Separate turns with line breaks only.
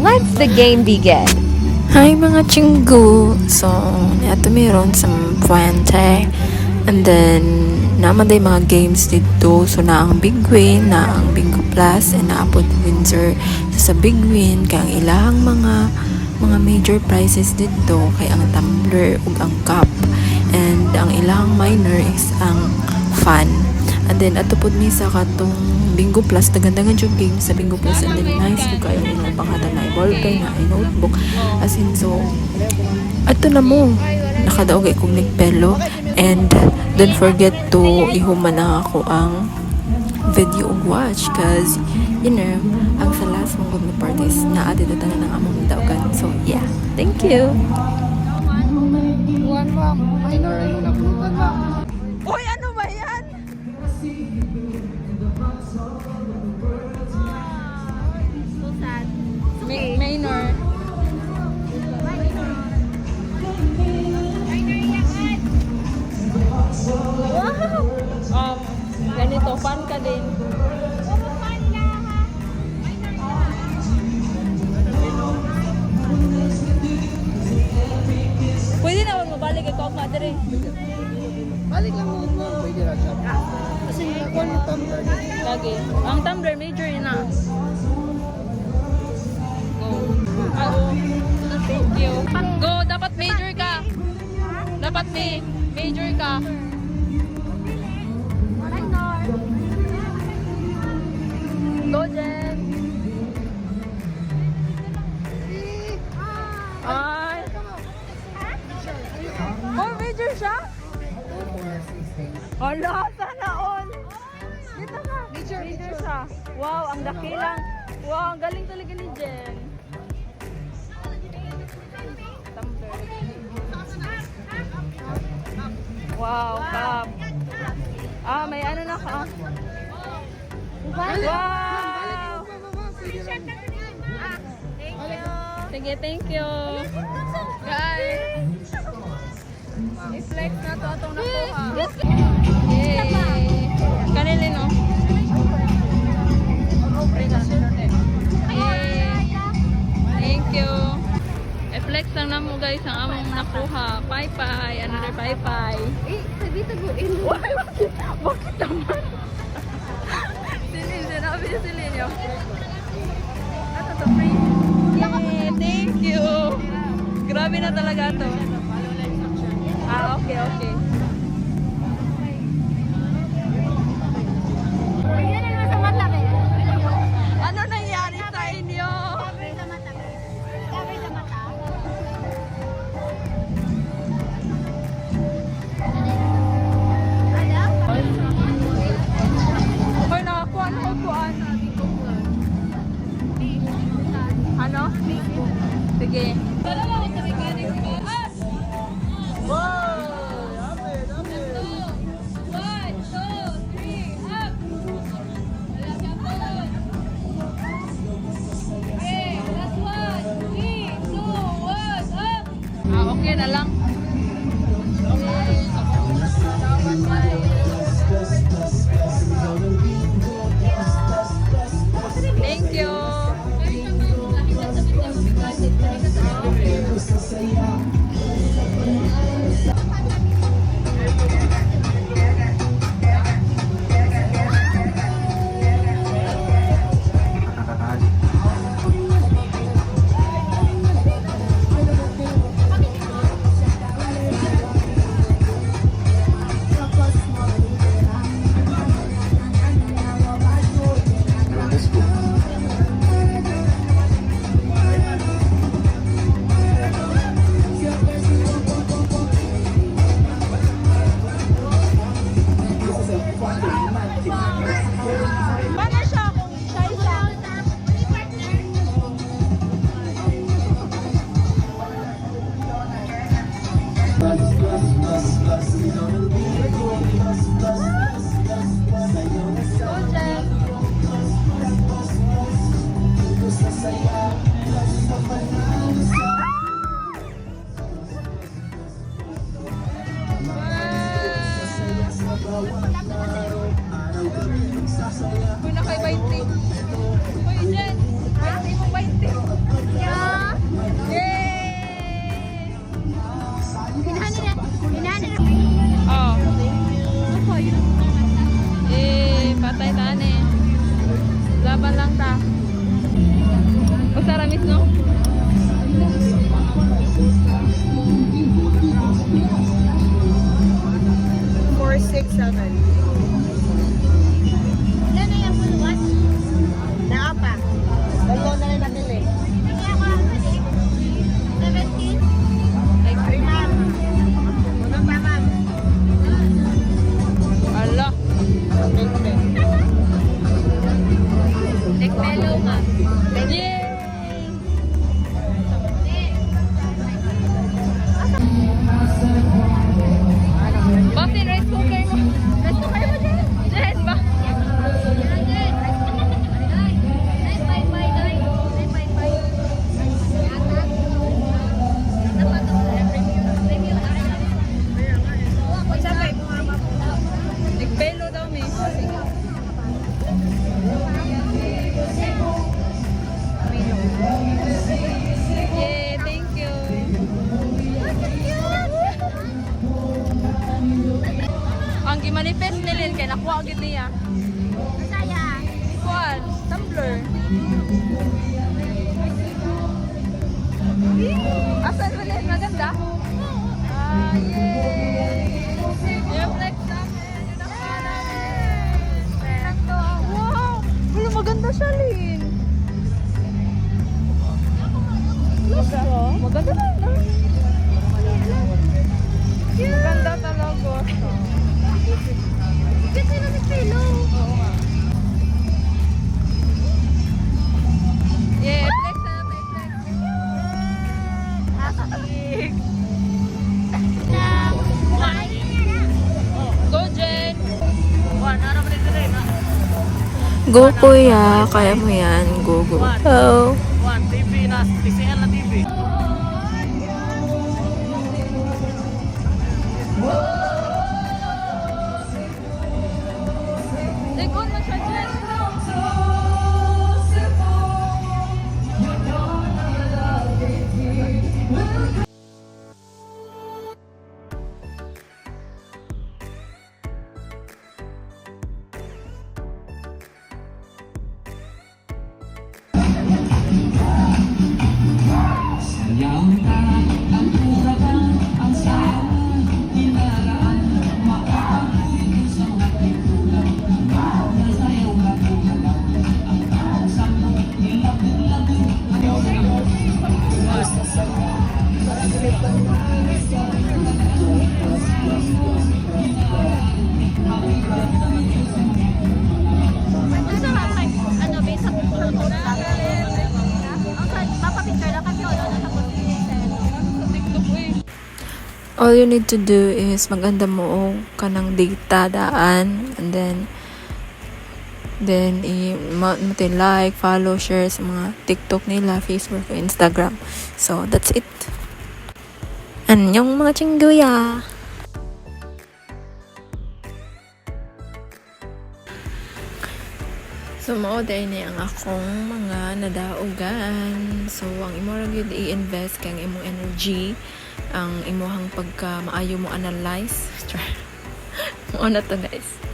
let's the game begin.
Hi mga chinggu! So, nato meron sa Puente. And then, naman day mga games dito. So, na ang Big Win, na ang Bingo Plus, and naapod Windsor. So, sa Big Win, kaya ang ilang mga major prizes dito, kay ang tumbler ug ang cup. And ang ilang minor is ang fan. And then, ato po ni sa katong Bingo Plus, nagandagan yung game sa Bingo Plus. And then, nice ko kayo yung panghatan na ballpen, na notebook. As in, so, ato na mo. Nakadaog kong nagpelo. And, don't forget to ihuman na ako ang video ug watch. Cause, you know, ang sa last mong good parties na ati na ng among daugan. So, yeah. Thank you.
Buwan ma'am, minor ay nung nabutan ma'am.
Uy, ano ba yan?
So sad.
Minor. Wow! Ganito, fan ka din. Pwede naman mabalik ito ang madre.
Balik lang mo ma'am, pwede na siya. Kasi ako yung tumbler niya.
Lagi. Ang tumbler, major yun na. Go. Thank you. Go, dapat major ka. Dapat major ka. Go, Jen. Ay. Oh, major siya? Hala, sana all. Dito na. Major siya. Wow, ang dakilang. Wow, ang galing talaga ni Jen. Tumbler. Wow, cup. May ano na ka. Wow! Sige, thank you. Guys, i-flex na to atong nakuha. Yay! Kanilin, no? Yay! Thank you. I-flex lang na mo guys ang among nakuha. Bye-bye. Another bye-bye.
Sabi taguin.
Bakit naman? Silin, sinabi niya silin niya. Ano to, free? Yay! Thank you! Grabe na talaga to. Okay, okay. Ano nangyari sa inyo? Hoy, nakakuha na kukuhaan. Ano? Sige. Okay na lang. Thank you. Saramis, no?
467.
Ano yung puluwan?
Naapa. Dalawa na rin nabili.
Kaya ko ang 17?
Ay, ma'am. Mga pa, ma'am.
Ala.
Nagmelo nga.
Yay! Bakit rice cooker mo?
Rice cooker mo dyan.
Yes ba? Nagpelo daw, miss. Yay, thank you. Ang gimanifest nilin kay nakuha agad niya. Kuan, tumbler. Asan mo nilin? Maganda? Ah, yay! Yung flex namin. Yung nakuha namin. Wow! Wala, maganda siya, Lin. Maganda na. Maganda talaga siya.
Kasi na nagpilo.
Oo nga. Yeah, flex na natin, flex. Asik. Go, Jen!
Go kuya, kaya mo yan. Go, go. Go.
TV na, TCL na TV.
Likod mo siya, Jen!
Gusto nga kay, ano, may sa picture mo na. Ang sa, mapapicture lang kasi wala na tapos
TikTok eh.
All you need to do is maganda mo ka ng data daan and then like, follow, share sa mga TikTok nila, Facebook, Instagram. So, that's it. Anyong mga chingguya! So, ma-order na ang akong mga nadaugan. So, ang imo ra gyud i-invest kay ang imong energy, ang imuhang pagka maayo mo analyze. Mo na to, guys.